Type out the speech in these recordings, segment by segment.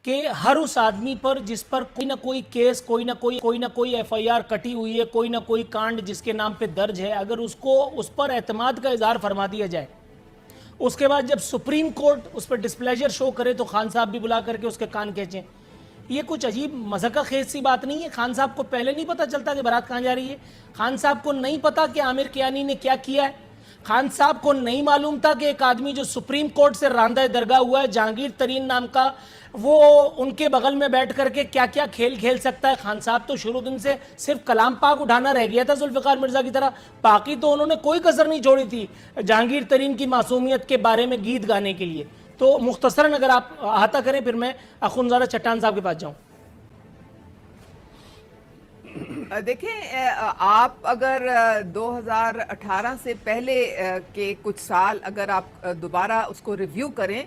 कि हर उस आदमी पर जिस पर कोई ना कोई केस, कोई ना कोई एफआईआर कटी हुई है, कोई ना कोई कांड जिसके नाम पे दर्ज है, अगर उसको उस पर एतमाद का इजहार फरमा दिया जाए, उसके बाद जब सुप्रीम कोर्ट उस पर डिस्प्लेजर शो करे तो खान साहब भी बुला करके उसके कान खींचें, ये कुछ अजीब मज़ाक खेज सी बात नहीं है। खान साहब को पहले नहीं पता चलता कि बारात कहाँ जा रही है? खान साहब को नहीं पता कि आमिर कियानी ने क्या किया है? खान साहब को नहीं मालूम था कि एक आदमी जो सुप्रीम कोर्ट से रांदा दरगाह हुआ है, जहांगीर तरीन नाम का, वो उनके बगल में बैठ करके क्या क्या खेल खेल सकता है? खान साहब तो शुरू दिन से सिर्फ कलाम पाक उठाना रह गया था जुल्फ़िकार मिर्जा की तरह, बाकी तो उन्होंने कोई कसर नहीं छोड़ी थी जहांगीर तरीन की मासूमियत के बारे में गीत गाने के लिए। तो मुख्तसरन अगर आप अहाता करें, फिर मैं अखुनज़ादा चट्टान साहब के पास जाऊं। देखें, आप अगर 2018 से पहले के कुछ साल अगर आप दोबारा उसको रिव्यू करें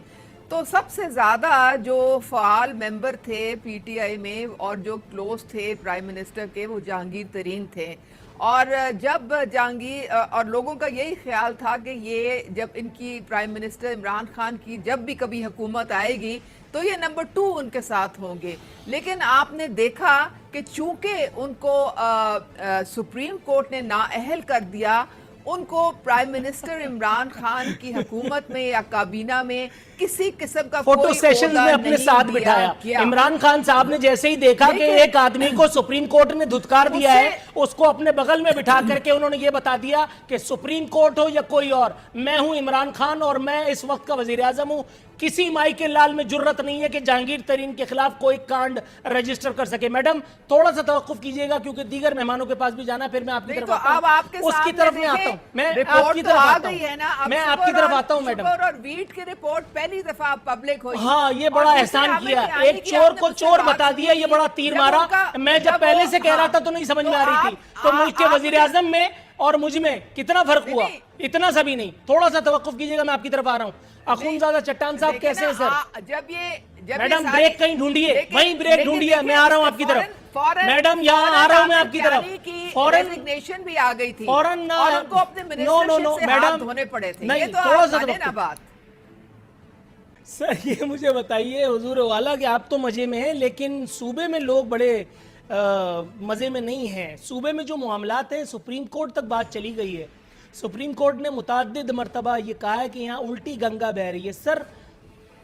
तो सबसे ज़्यादा जो फ़ाल मेंबर थे पीटीआई में और जो क्लोज थे प्राइम मिनिस्टर के, वो जहांगीर तरीन थे। और जब जहांगीर और लोगों का यही ख्याल था कि ये जब इनकी प्राइम मिनिस्टर इमरान खान की जब भी कभी हुकूमत आएगी तो ये नंबर 2 उनके साथ होंगे। लेकिन आपने देखा कि चूंकि उनको सुप्रीम कोर्ट ने नाअहल कर दिया, उनको प्राइम मिनिस्टर इमरान खान की हुकूमत में या काबीना में किसी किस्म का फोटो सेशन में अपने साथ बिठाया। इमरान खान साहब ने जैसे ही देखा कि एक आदमी को सुप्रीम कोर्ट ने धुतकार दिया है, उसको अपने बगल में बिठा करके उन्होंने ये बता दिया कि सुप्रीम कोर्ट हो या कोई और, मैं हूं इमरान खान और मैं इस वक्त का वजीर आजम हूं। किसी माई के लाल में जुर्रत नहीं है कि जहांगीर तरीन के खिलाफ कोई कांड रजिस्टर कर सके। मैडम थोड़ा सा तवक्कुफ कीजिएगा क्योंकि दीगर मेहमानों के पास भी जाना, फिर मैं आपकी तरफ उसकी तरफ में आता हूं। मैं आपकी तरफ आता हूं, मैं आपकी तरफ आता हूं मैडम। और वीट की रिपोर्ट पहली दफा पब्लिक हुई। हाँ, ये बड़ा एहसान किया, एक चोर को चोर बता दिया, ये बड़ा तीर मारा। मैं जब पहले से कह रहा था तो नहीं समझ में आ रही थी, तो मुल्क के वजीर आजम में और मुझ में कितना फर्क हुआ? इतना सभी नहीं, थोड़ा सा तवक्कुफ कीजिएगा, मैं आपकी तरफ आ रहा हूँ। अखुनज़ादा चट्टान साहब कैसे हैं सर? जब मैडम ब्रेक कहीं ढूंढिए, वहीं ब्रेक ढूंढिए, मैं आ रहा हूँ आपकी तरफ। मैडम यहाँ आ रहा हूँ मैं आपकी तरफ। फॉरेन रेजिग्नेशन भी आ गई थी, फॉरेन और उनको अपने मिनिस्टरशिप से हाथ धोने पड़े थे। नहीं, ये तो थोड़ा सा ना बात। सर ये मुझे बताइए हुजूर वाला कि आप तो मजे में हैं, लेकिन सूबे में लोग बड़े मजे में नहीं हैं। सूबे में जो मामलात हैं, सुप्रीम कोर्ट तक बात चली गई है। सुप्रीम कोर्ट ने मुतअद्दिद मरतबा ये कहा है कि यहाँ उल्टी गंगा बह रही है। सर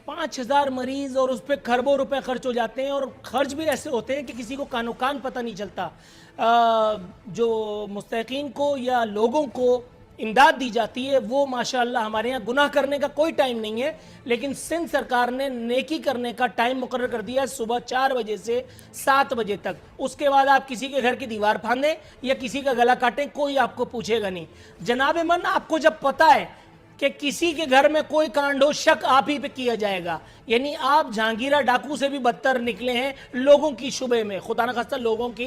5000 मरीज और उस पर खरबों रुपए खर्च हो जाते हैं, और खर्च भी ऐसे होते हैं कि किसी को कानो कान पता नहीं चलता। जो मुस्तहिकीन को या लोगों को इमदाद दी जाती है, वो माशाअल्लाह हमारे यहाँ गुनाह करने का कोई टाइम नहीं है, लेकिन सिंध सरकार ने नेकी करने का टाइम मुकर्रर कर दिया है, सुबह 4 बजे से 7 बजे तक। उसके बाद आप किसी के घर की दीवार फांदें या किसी का गला काटें, कोई आपको पूछेगा नहीं। जनाबे मन, आपको जब पता है कि किसी के घर में कोई कांड हो, शक आप ही पे किया जाएगा। यानी आप जहांगीरा डाकू से भी बदतर निकले हैं लोगों की शुबे में। खुदा न खास्ता लोगों की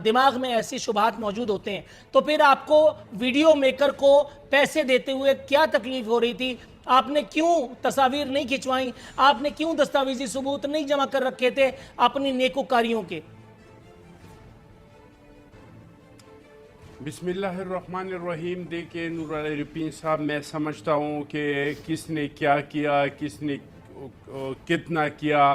दिमाग में ऐसी शुबहात मौजूद होते हैं। तो फिर आपको वीडियो मेकर को पैसे देते हुए क्या तकलीफ हो रही थी? आपने क्यों तस्वीर नहीं खिंचवाई? आपने क्यों दस्तावेजी सबूत नहीं जमा कर रखे थे अपनी नेकोकारियों के? बिस्मिल्लाहिर्रहमानिर्रहीम। देखिए नूर अली रिपीन साहब, मैं समझता हूँ कि किसने क्या किया, किसने कितना किया,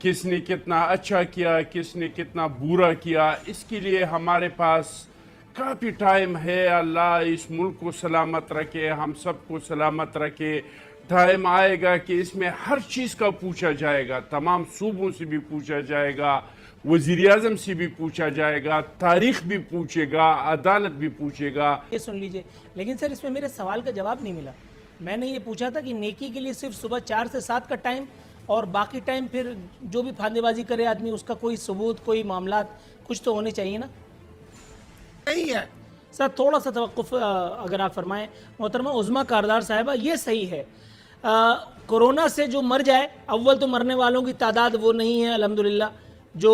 किसने कितना अच्छा किया, किसने कितना बुरा किया, इसके लिए हमारे पास काफ़ी टाइम है। अल्लाह इस मुल्क को सलामत रखे, हम सबको सलामत रखे। टाइम आएगा कि इसमें हर चीज़ का पूछा जाएगा, तमाम सूबों से भी पूछा जाएगा, वज़ीर आज़म से भी पूछा जाएगा, तारीख भी पूछेगा, अदालत भी पूछेगा। ये सुन लीजिए, लेकिन सर इसमें मेरे सवाल का जवाब नहीं मिला। मैंने ये पूछा था कि नेकी के लिए सिर्फ सुबह 4 से 7 का टाइम, और बाकी टाइम फिर जो भी फांदेबाजी करे आदमी, उसका कोई सबूत, कोई मामला कुछ तो होने चाहिए ना? सही है सर, थोड़ा सा तवक्कुफ अगर आप फरमाएं। मोहतरमा उज़मा कारदार साहिबा, ये सही है, कोरोना से जो मर जाए, अव्वल तो मरने वालों की तादाद वो नहीं है अल्हम्दुलिल्लाह जो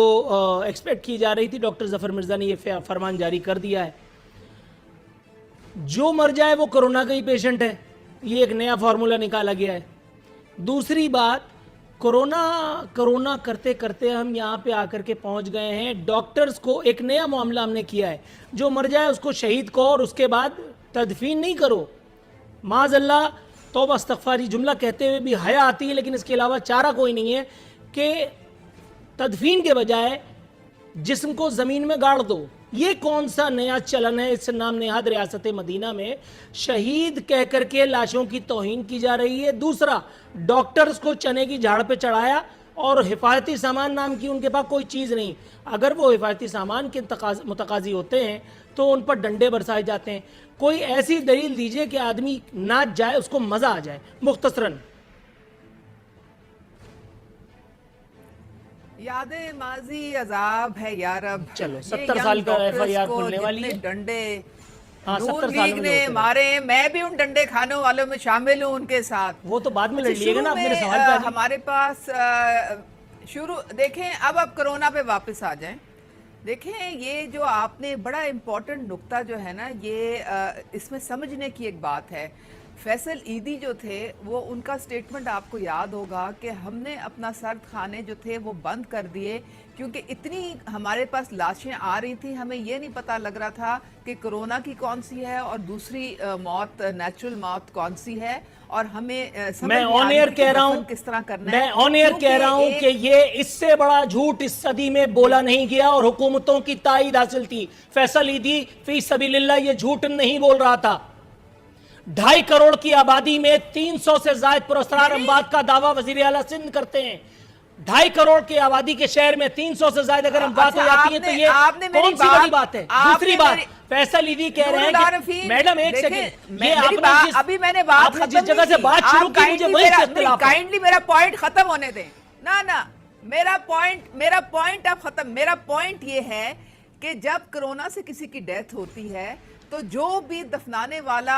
एक्सपेक्ट की जा रही थी। डॉक्टर ज़फ़र मिर्ज़ा ने ये फरमान जारी कर दिया है, जो मर जाए वो कोरोना का ही पेशेंट है। ये एक नया फार्मूला निकाला गया है। दूसरी बात, कोरोना करते करते हम यहाँ पे आकर के पहुँच गए हैं, डॉक्टर्स को एक नया मामला हमने किया है, जो मर जाए उसको शहीद कहो और उसके बाद तदफीन नहीं करो। माज़अल्लाह, तौबा इस्तग़फ़ार, जुमला कहते हुए भी हया आती है, लेकिन इसके अलावा चारा कोई नहीं है कि तदफीन के बजाय जिस्म को जमीन में गाड़ दो। ये कौन सा नया चलन है इस नाम नेहाद रियासत मदीना में? शहीद कह करके लाशों की तौहीन की जा रही है। दूसरा, डॉक्टर्स को चने की झाड़ पे चढ़ाया और हिफाजती सामान नाम की उनके पास कोई चीज़ नहीं। अगर वो हिफाजती सामान के मुतकाजी होते हैं तो उन पर डंडे बरसाए जाते हैं। कोई ऐसी दलील दीजिए कि आदमी नाच जाए, उसको मजा आ जाए। मुख्तसरन यादें माजी अजाब है यार। अब चलो, ये 70 young साल का doctors FIR को खुलने वाली जितने है। डंडे हाँ, 70 नून साल लीग में ने होते मारे, मैं भी उन डंडे खाने वालों में शामिल हूँ उनके साथ। वो तो बाद में लड़ अच्छा, लिएगा ना, शुरू आप मेरे में, सवाल पे आ जाइए। हमारे पास शुरू देखें, अब कोरोना पे वापस आ जाएं। देखें, ये जो आपने बड़ा इम्पोर्टेंट नुक्ता जो है ना, ये इसमें समझने की एक बात है। फैसल ईदी जो थे, वो उनका स्टेटमेंट आपको याद होगा कि हमने अपना सर्द खाने जो थे वो बंद कर दिए क्योंकि इतनी हमारे पास लाशें आ रही थी, हमें ये नहीं पता लग रहा था कि कोरोना की कौन सी है और दूसरी मौत, नेचुरल मौत कौन सी है। और हमें समझ मैं नहीं आ ऑन रही एयर थी कि कह रहा दफन हूं, किस तरह करना मैं है। ऑन एयर कह रहा हूं क्योंकि कि ये इससे बड़ा झूठ इस सदी में बोला नहीं गया और हुकूमतों की ताईद हासिल थी। फैसल ईदी फी सबीलिल्लाह ये झूठ नहीं बोल रहा था। 2.5 करोड़ की आबादी में 300 से ज्यादा पुरस्कार अमवात का दावा वजीर आला सिंध करते हैं। 2.5 करोड़ की आबादी के शहर में 300 से ज्यादा अगर अमवात हो अच्छा, जाती है तो ये आपने मेरी कौन सी बड़ी बात है? दूसरी बात, मेरी- फैसल ईदी कह रहे हैं कि मैडम एक देखें, सेकंड, मैं- ये मेरी आपने बात- जिस अभी मैंने बात आपने खत्म जिस जगह नहीं से बात की। शुरू आप की मुझे kindly वही मेरा- से इख्तिलाफ है। काइंडली मेरा पॉइंट खत्म होने दें। ना मेरा पॉइंट अब खत्म। मेरा पॉइंट ये है कि जब कोरोना से किसी की डेथ होती है तो जो भी दफनाने वाला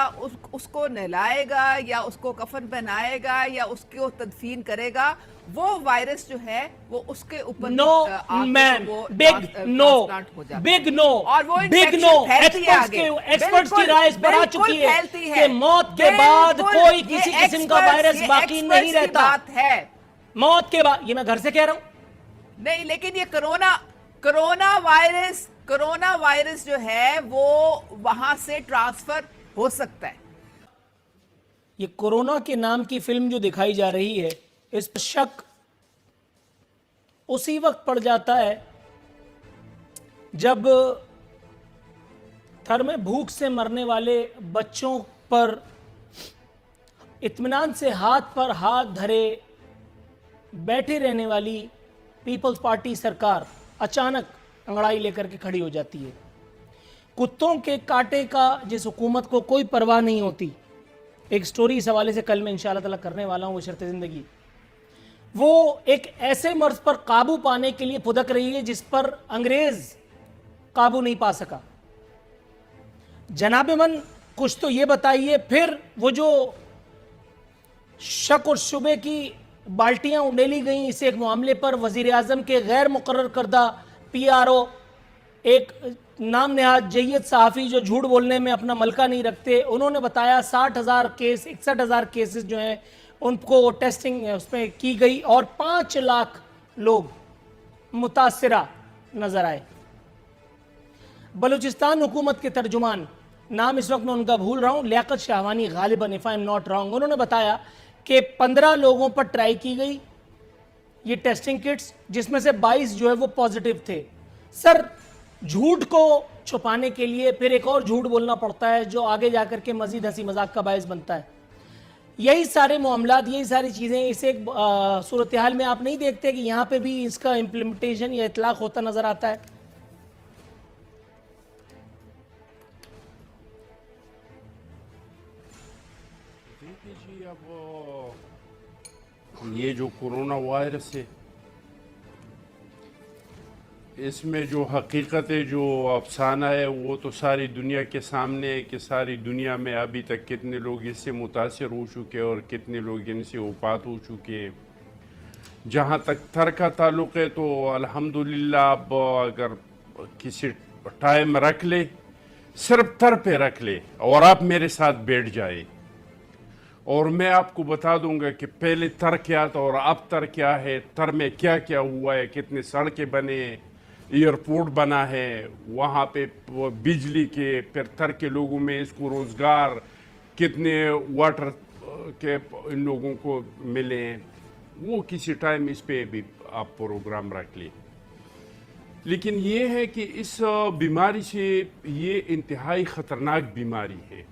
उसको नहलाएगा या उसको कफन पहनाएगा या उसको तदफीन करेगा, वो वायरस जो है वो उसके ऊपर नो आके मैम, वो बिग नो, ट्रांसप्लांट हो जाता है। बिग नो, और वो बिग infection नो। फैलती है आगे। एक्सपर्ट्स की राय इस पर आ बिल्कुल चुकी है फैलती है। कि मौत के बाद बिल्कुल, कोई ये किसी किस्म का experts- वायरस ये बाकी experts नहीं की रहता। बात है। मौत के बाद, ये मैं घर से कह रहा हूं। नहीं, लेकिन ये कोरोना वायरस जो है वो वहां से ट्रांसफर हो सकता है। ये कोरोना के नाम की फिल्म जो दिखाई जा रही है, इस पर शक उसी वक्त पड़ जाता है जब थर में भूख से मरने वाले बच्चों पर इत्मीनान से हाथ पर हाथ धरे बैठे रहने वाली पीपल्स पार्टी सरकार अचानक अंगड़ाई लेकर के खड़ी हो जाती है। कुत्तों के कांटे का जिस हुकूमत को कोई परवाह नहीं होती, एक स्टोरी इस हवाले से कल मैं इंशाअल्लाह ताला करने वाला हूं, वो शर्त ज़िंदगी, वो एक ऐसे मर्ज पर काबू पाने के लिए फुदक रही है जिस पर अंग्रेज काबू नहीं पा सका। जनाब मन, कुछ तो ये बताइए, फिर वो जो शक और शुबे की बाल्टियां उंडेली गई इस एक मामले पर, वजीर आजम के गैर मुकर्रर करदा PRO, एक नाम नेहाद जय्यद सहाफ़ी जो झूठ बोलने में अपना मलका नहीं रखते, उन्होंने बताया 60,000 केस, 61,000 केसेस जो हैं उनको टेस्टिंग उसमें की गई और 5 लाख लोग मुतासरा नजर आए। बलूचिस्तान हुकूमत के तर्जुमान, नाम इस वक्त मैं उनका भूल रहा हूं, लियाकत शाहवानी गालिबन, if I am not wrong, उन्होंने बताया कि 15 लोगों पर ट्राई की गई ये टेस्टिंग किट्स, जिसमें से 22 जो है वो पॉजिटिव थे। सर, झूठ को छुपाने के लिए फिर एक और झूठ बोलना पड़ता है जो आगे जाकर के मजीद हंसी मजाक का बायस बनता है। यही सारे मामलात, यही सारी चीज़ें इस एक सूरत हाल में आप नहीं देखते कि यहाँ पे भी इसका इम्प्लीमेंटेशन या इतलाक होता नजर आता है। देखिए जी, अब ये जो कोरोना वायरस है, इसमें जो हकीकत है, जो अफसाना है, वो तो सारी दुनिया के सामने है कि सारी दुनिया में अभी तक कितने लोग इससे मुतासर हो चुके हैं और कितने लोग इनसे वफात हो चुके हैं। जहाँ तक थर का ताल्लुक़ है तो अल्हम्दुलिल्लाह, अब अगर किसी टाइम रख ले, सिर्फ थर पे रख ले और आप मेरे साथ बैठ जाए और मैं आपको बता दूंगा कि पहले थर क्या था और अब थर क्या है, थर में क्या क्या हुआ है, कितने सड़कें बने हैं, एयरपोर्ट बना है, वहाँ पे वो बिजली के, फिर थर के लोगों में इसको रोज़गार, कितने वाटर के इन लोगों को मिले हैं, वो किसी टाइम इस पे भी आप प्रोग्राम रख लें। लेकिन ये है कि इस बीमारी से, ये इंतहाई ख़तरनाक बीमारी है।